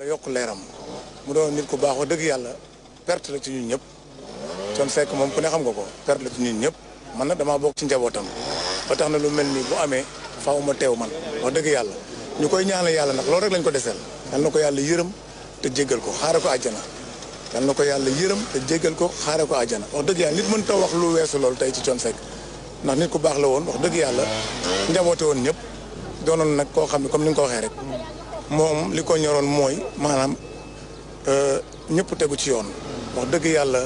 la yokk leeram mu doon nit ku baax wax dëgg yàlla perte la ci ñun ñëpp Thione Seck moom ku ne xam nga ko perte la ci ñun ñëpp man nag damaa bokk ci njabootam ba tax na lu mel nii bu amee faaw ma teew man wax dëgg yàlla ñu koy ñaanal yàlla ndax loolu rek lañ ko deseel yal na ko yàlla yërëm te jéggal ko xaare ko àjjana yal na ko yàlla yërëm te jéggal ko xaare ko àjjana wax dëgg yàlla nit mën ta wax lu weesu loolu tey ci Thione Seck ndax nit ku baax la woon wax dëgg yàlla njaboote woon ñëpp doonoon nag koo xam ne comme ni nga ko waxee rek moom li ko ñoroon mooy maanaam ñëpp tegu ci yoon wax dëgg yàlla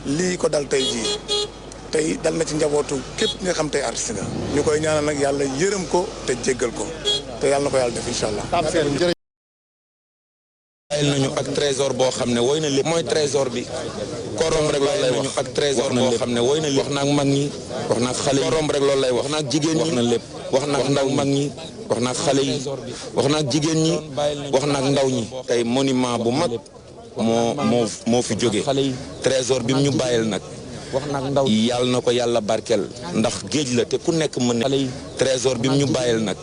lii ko dal tey jii tey dal na ci njabootu képp nga xam tey artiste nga ñu koy ñaanal nag yàlla yërëm ko te jéggal ko te yàlla na ko yàlla def incha allah. bàyyil nañu ak trésor boo xam ne woy na lépp mooy trésor bi korom rek loolu lay wax ak trésor boo xam ne woy na lépp wax naag mag ñi wax naag xale yi korom rek loolu lay wax naag jigéen ñi wax na lépp wax naag ndaw mag ñi wax naag xale yi wax naag jigéen ñi wax naag ndaw ñi tey monument bu mag moo fi jóge trésor bi mu ñu bàyyil nag yàlla na ko yàlla barkeel ndax géej la te ku nekk mën na trésor bi mu ñu bàyyil nag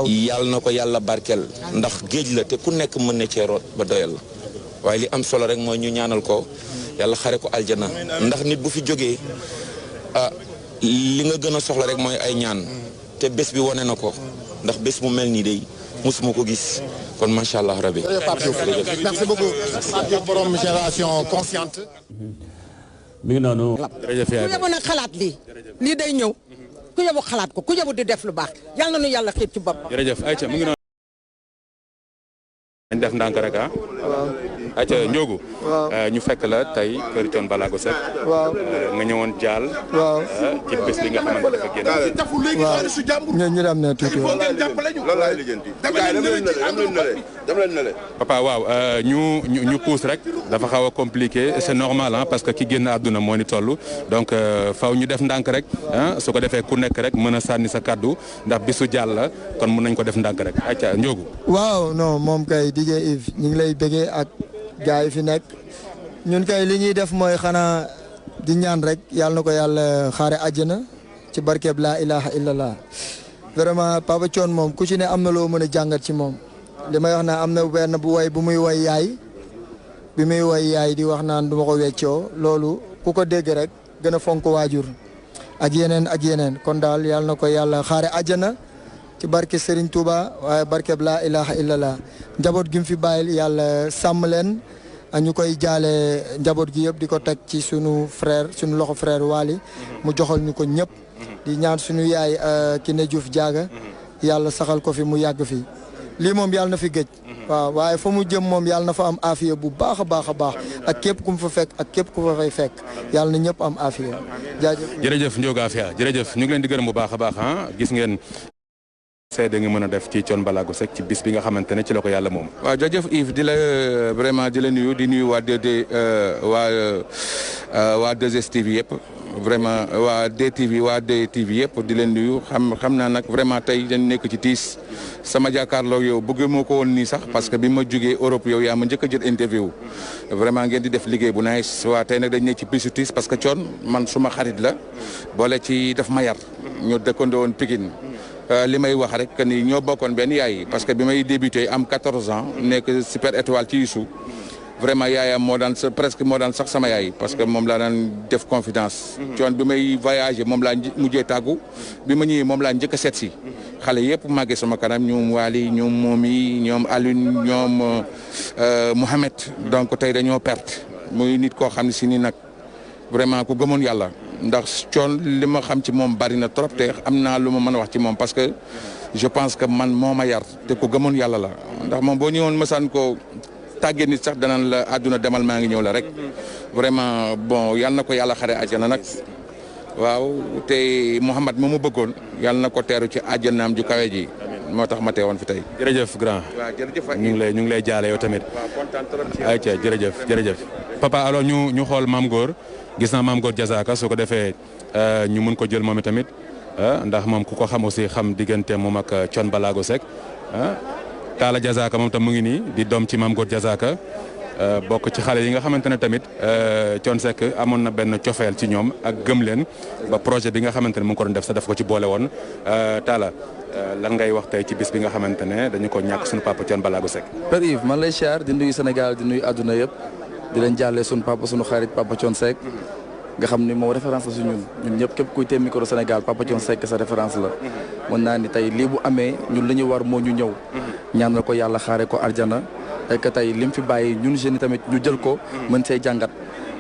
yàlla na ko yàlla barkeel ndax géej la te ku nekk mën na cee root ba doyal la waaye li am solo rek mooy ñu ñaanal ko yàlla xare ko aljana ndax nit bu fi jógee li nga gën a soxla rek mooy ay ñaan te bés bi wane na ko ndax bés mu mel nii day musuma ko gis kon macha allah rabbi. merci beaucoup Pape Diouf borom génération consciente. mi ngi noonu. ku yebu nag xalaat lii day ñëw ku yebu xalaat ko ku yebu di def lu baax yal na nu yàlla xiit ci bopp. jërëjëf ayca mu ngi noonu. dañ def ndànk rek ah. waaw ayca Ndiogou. waaw ñu fekk la tey kër Thione Ballago Seck. waaw nga ñëwoon jaal. waaw ci bés bi nga xamante dafa génn. waaw ñu dem ne tuuti waaw. loolu laay lijjanti. dem leen ne papa waaw ñu pousse rek dafa xaw a compliqué c'est normal ah parce que ki génn àdduna moo ni toll donc faw ñu def ndànk rek ah su ko defee ku nekk rek mën a sànni sa kaddu ndax bisu jàll la kon mën nañ ko def ndànk rek ayca Ndiogou. waaw non moom kay DJ Yves ñu ngi lay bëggee ak gars yi fi nekk ñun kay li ñuy def mooy xanaa di ñaan rek yàlla na ko yàlla xaare àjjana ci barkeeb laa ilaha illallah vraiment Papa Thione moom ku ci ne am na loo mën a jàngat ci moom li may wax naa am na benn bu woy bu muy woy yaay bi muy woy yaay di wax naan du ma ko weccoo loolu ku ko dégg rek gën a fonk waajur ak yeneen kon daal yàlla na ko yàlla xaare àjjana ci barke Serigne Touba waaye barkeeb laa ilaha illallah njaboot gi mu fi bàyyil yàlla sàmm leen ñu koy jaale njaboot gi yëpp di ko teg ci sunu loxo frère Waly mu joxal ñu ko ñëpp di ñaan sunu yaay Kiné Diouf Diaga yàlla saxal ko fi mu yàgg fi lii moom yàlla na fi gëj waaw waaye fa mu jëm moom yàlla na fa am afiya bu baax a baax a baax ak képp ku mu fa fekk ak képp ku fa fay fekk yàlla na ñëpp am afiya jaajëf jërëjëf Ndiogou Afia jërëjëf ñu ngi leen di gërëm bu baax a baax ah gis ngeen seede nga mën a def ci Thione Ballago Seck ci bis bi nga xamante ne ci la ko yàlla moom. waaw jërëjëf Yves di la vraiment di la nuyu di nuyu waa waa 2STV yëpp vraiment waa DTV waa DTV yëpp di leen nuyu xam naa nag vraiment tey dañ nekk ci tiis sama jàkkaarloo yow bëgg moo ko woon nii sax parce que bi ma jógee Europe yow yaa ma njëkk a jël interview vraiment ngeen di def liggéey bu nice waa tey nag dañ nekk ci bisu tiis parce que Thione man suma xarit la boole ci daf ma yar ñu dëkkandoo woon Pikine li may wax rek que ni ñoo bokkoon benn yaay parce que bi may débuté am 14 ans nekk super étoile ci Youssou vraiment yaayam presque moo daan sax sama yaay parce que moom laa daan def confidence. Thione bi may voyagé moom laa mujjee tàggu bi ma ñëwee moom laa njëkk a seet si xale yëpp màggee sama kanam ñoom Waly ñoom Momi ñoom Alioune ñoom Mohamed donc tey dañoo perte muy nit koo xam ne si ni nag vraiment ku gëmoon yàlla. ndax Thione li ma xam ci moom bari na trop te am naa lu ma mën a wax ci moom parce que je pense que man moo ma yar te ku gëmoon yàlla la ndax moom boo ñëwoon mësaan ko tàggee nit sax danaan la àdduna demal maa ngi ñëw la rek vraiment bon yal na ko yàlla xare àjjana nag waaw te Mouhamad moomu bëggoon yal na ko teeru ci àjjanaam ju kawe ji moo tax ma teewoon fi tey. jërëjëf grand. waaw jërëjëf ñu ngi lay jaale yow tamit. waaw kontaan trop ci ayca jërëjëf. papa alors ñu xool Mame Goor gis naa Mame Goor Diazaka su ko defee ñu mun ko jël moom tamit ndax moom ku ko xam aussi xam diggante moom ak Thione Ballago Seck Talla Diazaka moom tam mu ngi nii di doom ci Mame Goor Diazaka bokk ci xale yi nga xamante ne tamit Thione Seck amoon na benn cofeel ci ñoom ak gëm leen ba projet bi nga xamante ne mu ngi ko doon def sax daf ko ci boole woon Talla lan ngay wax tey ci bis bi nga xamante ne dañu ko ñàkk suñu papa Thione Ballago Seck. Père Yves man lay siyaar di nuyu Sénégal di nuyu àdduna yëpp di leen jàllee suñu papa suñu xarit papa Thione Seck nga xam ni moom référence la su ñun ñëpp képp kuy téye micro Sénégal papa Thione Seck sa référence la. mën naa ni tey lii bu amee ñun li ñu war moo ñu ñëw. ñaanal ko yàlla xaare ko arjana et que tey lim fi bàyyi ñun jeunes yi tamit ñu jël ko mën see jàngat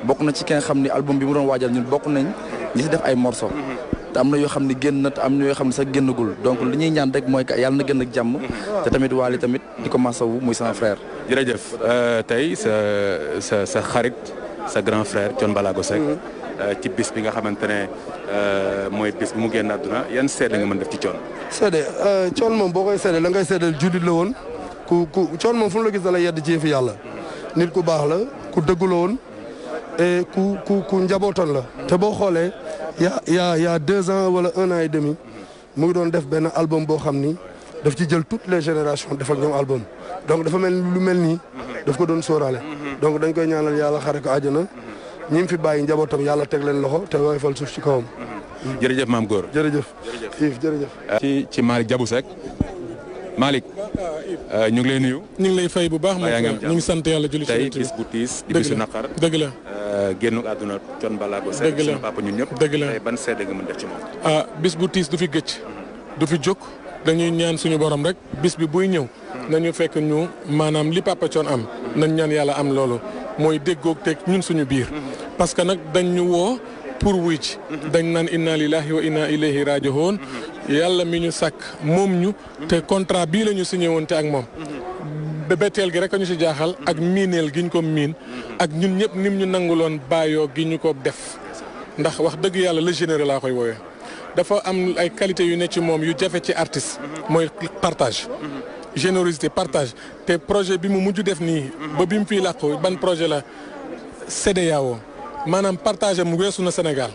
bokk na ci ki nga xam ni album bi mu doon waajal ñun bokk nañ ñi si def ay morceaux. te am na yoo xam ne génn na te am na yoo xam ne sax génnagul donc li ñuy ñaan rek mooy que yàlla na gën ak jàmm. te tamit Wally tamit di ko masawu muy sama frère. jërëjëf tey sa xarit sa grand frère Thione Ballago Seck. ci bis bi nga xamante ne mooy bis bi mu génn àdduna yan seede nga mën def ci Thione. seede Thione moom boo koy seede la ngay seedeel jullit la woon ku Thione moom fu mu la gis da la yedd ci fi yàlla nit ku baax la ku dëggu la woon et ku njabootoon la. te boo xoolee y a 2 ans wala 1 an et demi mu ngi doon def benn album boo xam ni daf ci jël toutes les générations def ak ñoom album donc dafa mel lu mel nii daf ko doon sóoraale donc dañ koy ñaanal yàlla xare ko àjjana. ñi fi bàyyi njabootam yàlla teg leen loxo te woyofal suuf ci kawam. jërëjëf maam góor. jërëjëf Yves jërëjëf. ci Malick Diabou Seck Malick ñu ngi lay nuyu. ñu ngi lay fay bu baax. ñu ngi sant yàlla julli ci tey bis bu tiis di bisu naqar. dëgg la génn àdduna Thione Ballago Seck. dëgg la suñu papa ñun ñëpp. dëgg la tey ban seede nga mën def ci moom. bis bu tiis du fi gëcc du fi jóg dañuy ñaan suñu borom rek bis bi buy ñëw nañu fekk ñu maanaam li papa Thione am nañ ñaan yàlla am loolu mooy déggoog teg ñun suñu biir parce que nag dañ ñu woo pour wuy ci dañ naan inna lillahi wa inna ilayhi raji'un yàlla mi ñu sàkk moom ñu te contrat bii la ñu signé woon te ak moom betteel gi rek a ñu si jaaxal ak miineel gi ñu ko miin ak ñun ñëpp nim ñu nanguloon bàyyoo gi ñu ko def ndax wax dëgg yàlla le généreux laa koy woowee dafa am ay qualité yu ne ci moom yu jafe ci artiste mooy partage générosité partage te projet bi mu mujj def nii ba bi mu fii làqu ban projet la CEDEAO maanaam partagé mu weesu na Sénégal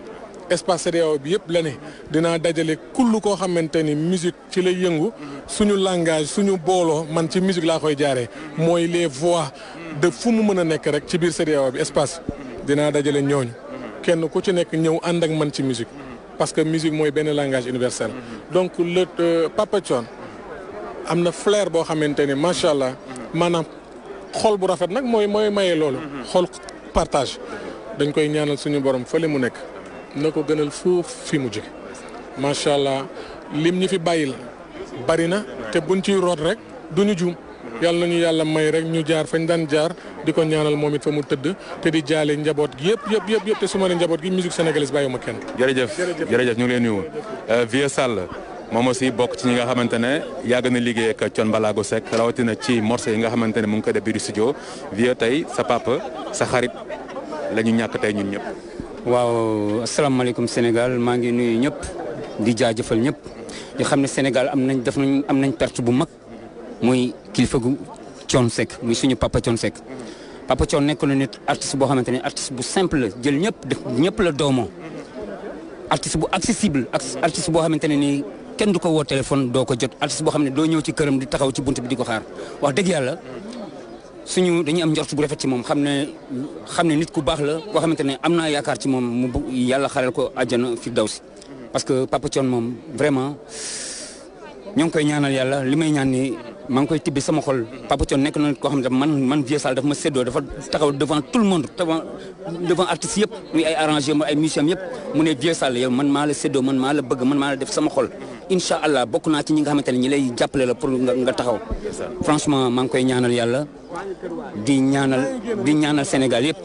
espace CEDEAO bi yëpp la ne dinaa dajale kull koo xamante ni musique ci lay yëngu suñu langage suñu booloo man ci musique laa koy jaaree mooy les voix de fu mu mën a nekk rek ci biir CEDEAO bi espace dinaa dajale ñooñu kenn ku ci nekk ñëw ànd ak man ci musique parce que musique mooy benn langage universel donc le Papa Thione am na flair boo xamante ni macha allah maanaam xol bu rafet nag mooy maye loolu xol partage dañ koy ñaanal suñu borom fële mu nekk na ko gënal foofu fi mu jóge macha allah lim ñi fi bàyyil bari na te buñ ciy root rek duñu juum yàlla nañu yàlla may rek ñu jaar fañ daan jaar di ko ñaanal moom it fa mu tëdd te di jaale njaboot gi yëpp te su ma nee njaboot gi musique sénégalaise bàyyiwuma kenn. jërëjëf ñu ngi leen nuyu Vieux Sall moom aussi bokk ci ñi nga xamante ne yàgg na liggéey ak Thione Ballago Seck rawatina ci morceau yi nga xamante ne mu ngi koy def biir studio Vieux tey sa papa sa xarit la ñu ñàkk tey ñun ñëpp. waaw asalaamaaleykum Sénégal maa ngi nuyu ñëpp di jaajëfal ñëpp di xam ne Sénégal am nañ perte bu mag muy kilifa gu Thione Seck muy suñu papa Thione Seck. Papa Thione nekk na nit artiste boo xamante ne artiste bu simple la jël ñëpp la doomoo artiste bu accessible artiste boo xamante ne nii kenn du ko woo téléphone doo ko jot artiste boo xam ne doo ñëw ci këram di taxaw ci bunt bi di ko xaar wax dëgg yàlla dañuy am njort bu rafet ci moom xam ne nit ku baax la boo xamante ne am naa yaakaar ci moom mu yàlla xaral ko àjjana firdawsi parce que Papa Thione moom vraiment ñoo ngi koy ñaanal yàlla li may ñaan ni maa ngi koy tibbi sama xol Papa Thione nekk na koo xam ne man Vieux Sall dafa ma séddoo dafa taxaw devant tout le monde devant artistes yëpp muy ay arrangeur ay musiciens yëpp mu ne Vieux Sall yow man maa la séddoo man maa la bëgg man maa la def sama xol incha allah bokk naa ci ñi nga xamante ne ñi lay jàppale la pour nga taxaw franchement maa ngi koy ñaanal yàlla di ñaanal Sénégal yëpp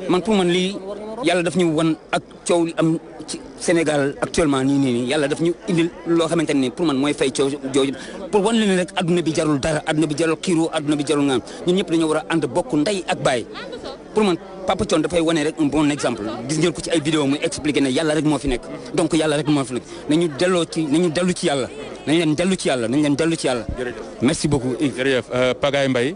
man pour man lii yàlla daf ñu wan ak coow li am ci Sénégal actuellement nii yàlla daf ñu indil loo xamante ne pour man mooy fay coow jooju pour wan leen rek adduna bi jarul dara adduna bi jarul xiiroo adduna bi jarul ngaam ñun ñëpp dañoo war a ànd bokk ndey ak baay pour man Papa Thione dafay wane rek un bon exemple gis ngeen ko ci ay vidéo muy expliqué ne yàlla rek moo fi nekk donc yàlla rek moo fi nekk nañu dellu ci yàlla nañ leen dellu ci yàlla merci beaucoup. jërëjëf Pagaye Mbaye